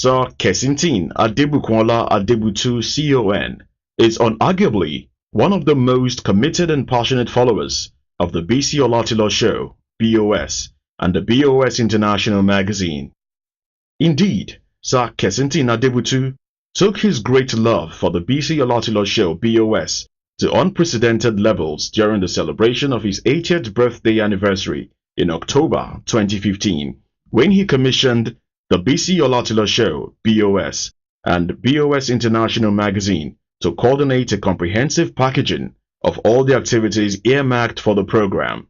Sir Kesington Adebukunola Adebutu CON is unarguably one of the most committed and passionate followers of the BC Olatilo Show, BOS, and the BOS International magazine. Indeed, Sir Kesington Adebutu took his great love for the BC Olatilo Show, BOS, to unprecedented levels during the celebration of his 80th birthday anniversary in October 2015, when he commissioned the BC Olatilo Show, BOS, and BOS International magazine to coordinate a comprehensive packaging of all the activities earmarked for the program.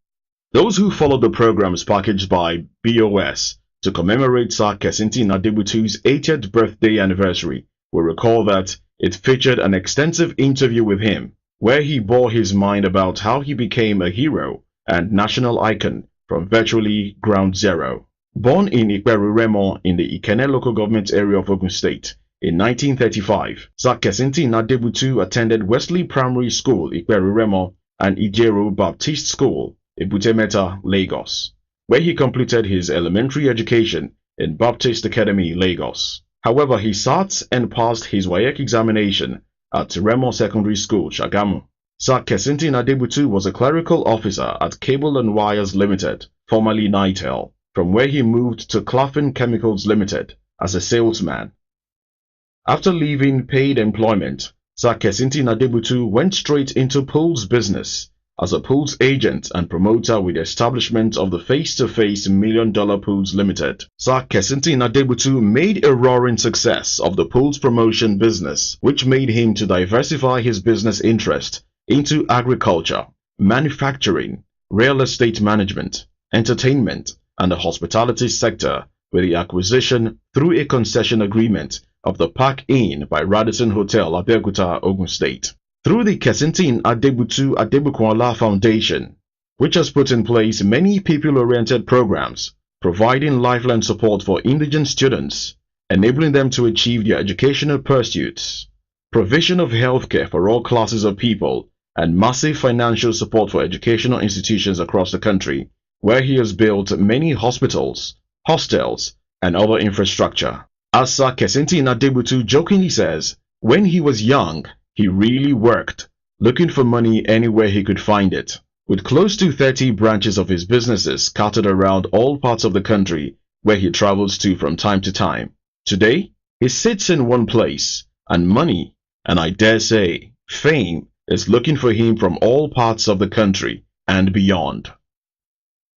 Those who followed the programs packaged by BOS to commemorate Sir Kesington Adebutu's 80th birthday anniversary will recall that it featured an extensive interview with him, where he bore his mind about how he became a hero and national icon from virtually ground zero. Born in Rilwan in the Ikenne local government area of Ogun State in 1935, Sir Kesington Adebutu attended Wesley Primary School, Rilwan, and Ijero Baptist School, Ebutemeta, Lagos, where he completed his elementary education in Baptist Academy, Lagos. However, he sat and passed his WAEC examination at Remo Secondary School, Shagamu. Sir Kesington Adebutu was a clerical officer at Cable and Wires Limited, formerly Nitel, from where he moved to Claflin Chemicals Limited as a salesman. After leaving paid employment, Sir Kesington Adebutu went straight into pools business as a pools agent and promoter with the establishment of the face-to-face $1 Million Pools Limited. Sir Kesington Adebutu made a roaring success of the pools promotion business, which made him to diversify his business interest into agriculture, manufacturing, real estate management, entertainment, and the hospitality sector with the acquisition through a concession agreement of the Park Inn by Radisson Hotel, Abeokuta, Ogun State. Through the Kesington Adebutu Adebukunola Foundation, which has put in place many people-oriented programs, providing lifeline support for indigent students, enabling them to achieve their educational pursuits, provision of healthcare for all classes of people, and massive financial support for educational institutions across the country, where he has built many hospitals, hostels, and other infrastructure. As Sir Kesington Adebutu jokingly says, when he was young, he really worked, looking for money anywhere he could find it. With close to 30 branches of his businesses scattered around all parts of the country where he travels to from time to time. Today, he sits in one place, and money, and I dare say, fame, is looking for him from all parts of the country and beyond.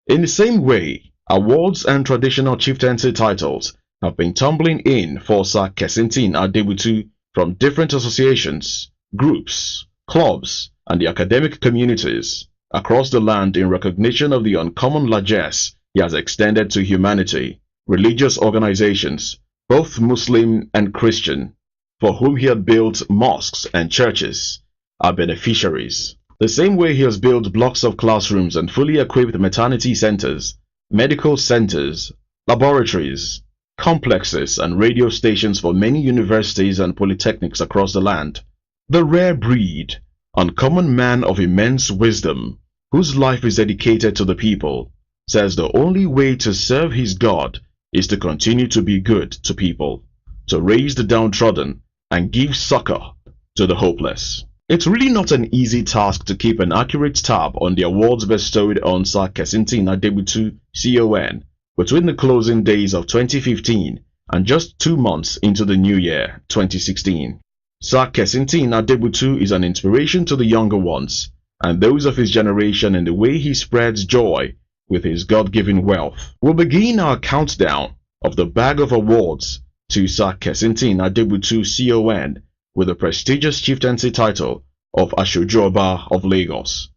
In the same way, awards and traditional chieftancy titles have been tumbling in for Sir Kesington Adebutu from different associations, groups, clubs, and the academic communities across the land in recognition of the uncommon largesse he has extended to humanity. Religious organizations, both Muslim and Christian, for whom he had built mosques and churches, are beneficiaries. The same way he has built blocks of classrooms and fully equipped maternity centers, medical centers, laboratories, complexes, and radio stations for many universities and polytechnics across the land. The rare breed, uncommon man of immense wisdom, whose life is dedicated to the people, says the only way to serve his God is to continue to be good to people, to raise the downtrodden, and give succor to the hopeless. It's really not an easy task to keep an accurate tab on the awards bestowed on Sir Kesington Adebutu CON between the closing days of 2015 and just 2 months into the new year, 2016. Sir Kesington Adebutu is an inspiration to the younger ones and those of his generation in the way he spreads joy with his God-given wealth. We'll begin our countdown of the bag of awards to Sir Kesington Adebutu CON with the prestigious chieftancy title of Asoju Oba of Lagos,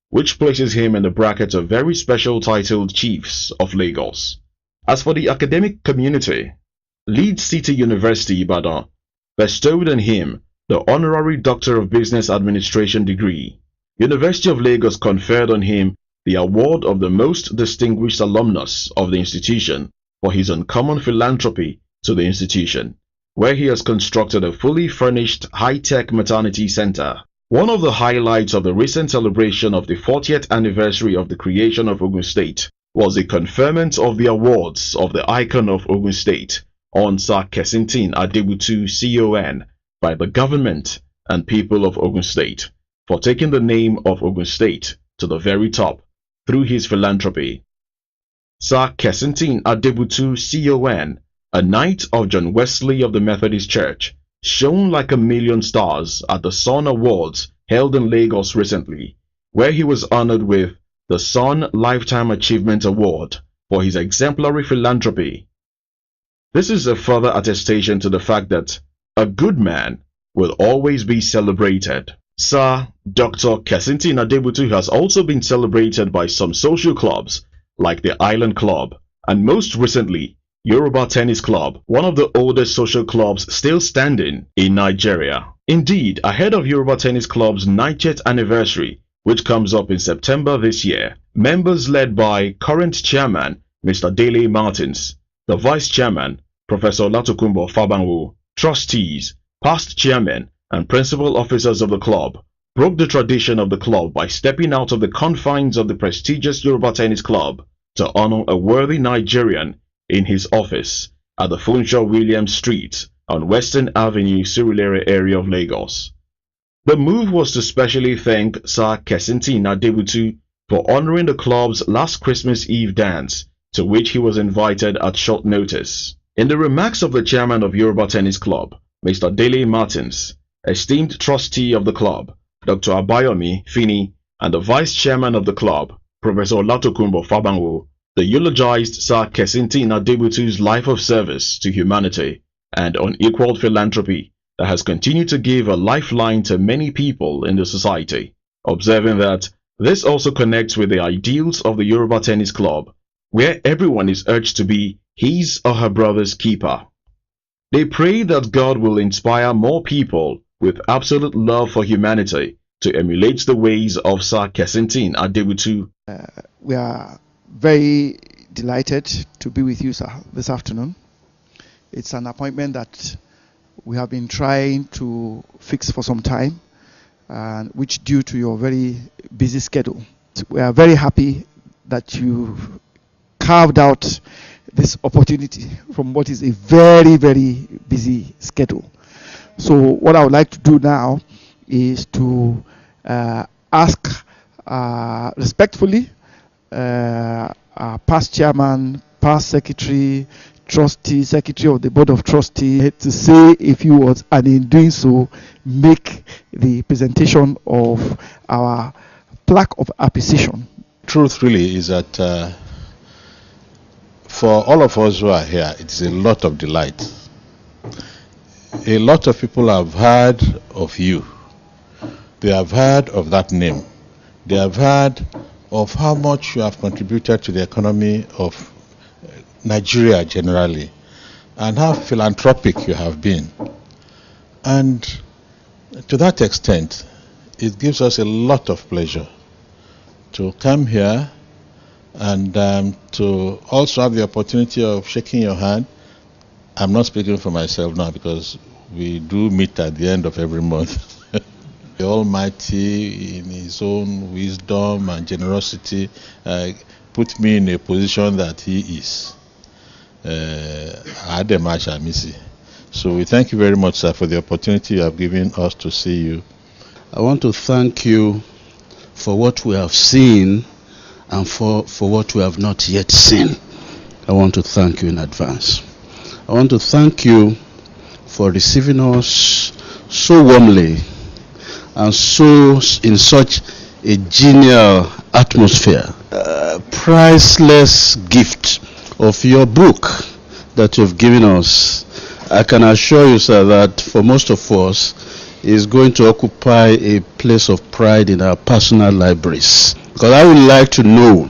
which places him in the bracket of very special titled chiefs of Lagos. As for the academic community, Leeds City University, Ibadan, bestowed on him the Honorary Doctor of Business Administration degree. University of Lagos conferred on him the award of the Most Distinguished Alumnus of the institution for his uncommon philanthropy to the institution, where he has constructed a fully furnished high-tech maternity center. One of the highlights of the recent celebration of the 40th anniversary of the creation of Ogun State was the conferment of the awards of the icon of Ogun State, on Sir Kesington Adebutu CON by the government and people of Ogun State for taking the name of Ogun State to the very top through his philanthropy. Sir Kesington Adebutu CON, a Knight of John Wesley of the Methodist Church, shone like a million stars at the Sun Awards held in Lagos recently, where he was honored with the Sun Lifetime Achievement Award for his exemplary philanthropy. This is a further attestation to the fact that a good man will always be celebrated. Sir Dr. Kesington Adebutu has also been celebrated by some social clubs like the Island Club and most recently Yoruba Tennis Club, one of the oldest social clubs still standing in Nigeria. Indeed, ahead of Yoruba Tennis Club's 90th anniversary, which comes up in September this year, members led by current chairman Mr. Dele Martins, the vice chairman Professor Latokunbo Fabanwo, trustees, past chairmen and principal officers of the club broke the tradition of the club by stepping out of the confines of the prestigious Yoruba Tennis Club to honor a worthy Nigerian in his office at the Funshaw Williams Street on Western Avenue, Surulere area of Lagos. The move was to specially thank Sir Kesington Adebutu for honoring the club's last Christmas Eve dance, to which he was invited at short notice. In the remarks of the chairman of Yoruba Tennis Club, Mr. Dele Martins, esteemed trustee of the club, Dr. Abayomi Fini, and the vice chairman of the club, Professor Latokunbo Fabanwo, they eulogized Sir Kesington Adebutu's life of service to humanity and unequaled philanthropy that has continued to give a lifeline to many people in the society, observing that this also connects with the ideals of the Yoruba Tennis Club, where everyone is urged to be his or her brother's keeper. They pray that God will inspire more people with absolute love for humanity to emulate the ways of Sir Kesington Adebutu. We are very delighted to be with you, sir, this afternoon. It's an appointment that we have been trying to fix for some time, and which due to your very busy schedule. We are very happy that you carved out this opportunity from what is a very, very busy schedule. So what I would like to do now is to ask respectfully our past chairman, past secretary, trustee, secretary of the board of trustees to say a few words, and in doing so make the presentation of our plaque of appreciation. Truth really is that for all of us who are here, it's a lot of delight. A lot of people have heard of you. They have heard of that name. They have heard of how much you have contributed to the economy of Nigeria generally, and how philanthropic you have been. And to that extent, it gives us a lot of pleasure to come here and to also have the opportunity of shaking your hand. I'm not speaking for myself now because we do meet at the end of every month. The Almighty, in His own wisdom and generosity, put me in a position that He is. So we thank you very much, sir, for the opportunity you have given us to see you. I want to thank you for what we have seen and for what we have not yet seen. I want to thank you in advance. I want to thank you for receiving us so warmly and so in such a genial atmosphere. Priceless gift of your book that you've given us. I can assure you, sir, that for most of us is going to occupy a place of pride in our personal libraries. Because I would like to know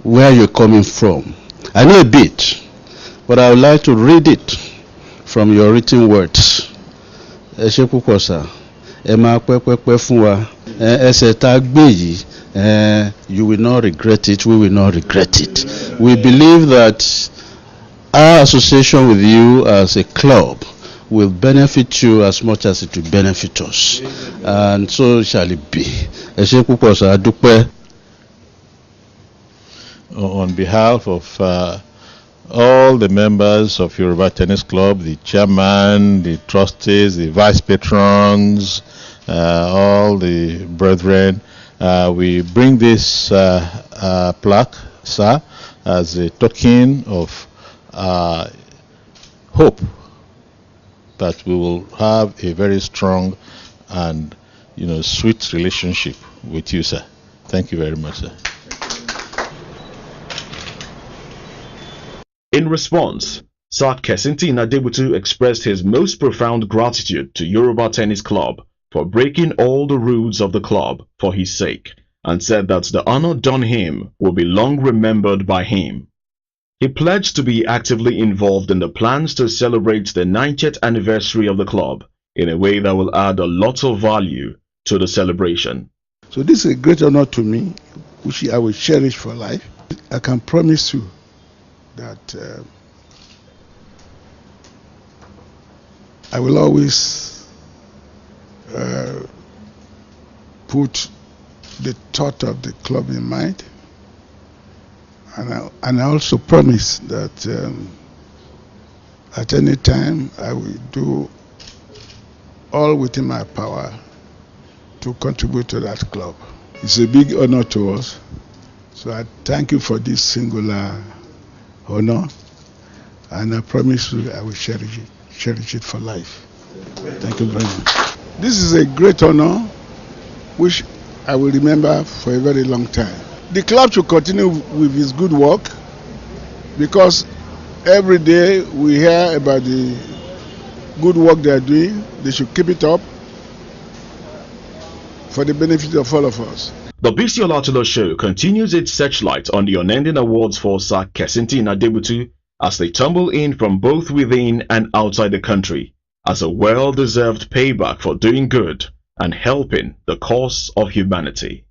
where you're coming from. I know a bit, but I would like to read it from your written words. You will not regret it, we will not regret it. We believe that our association with you as a club will benefit you as much as it will benefit us. And so shall it be. On behalf of all the members of Yoruba Tennis Club, the chairman, the trustees, the vice patrons, all the brethren. We bring this plaque, sir, as a token of hope that we will have a very strong and sweet relationship with you, sir. Thank you very much, sir. In response, Sir Kesington Adebutu expressed his most profound gratitude to Yoruba Tennis Club for breaking all the rules of the club for his sake, and said that the honor done him will be long remembered by him. He pledged to be actively involved in the plans to celebrate the 90th anniversary of the club in a way that will add a lot of value to the celebration. So this is a great honor to me, which I will cherish for life. I can promise you that I will always put the thought of the club in mind, and I also promise that at any time I will do all within my power to contribute to that club. It's a big honor to us, so I thank you for this singular honor, and I promise you I will cherish it for life. Thank you very much. This is a great honor which I will remember for a very long time. The club should continue with its good work, because every day we hear about the good work they are doing. They should keep it up for the benefit of all of us. The BC Olatilo Show continues its searchlight on the unending awards for Sir Kesington Adebutu as they tumble in from both within and outside the country as a well-deserved payback for doing good and helping the cause of humanity.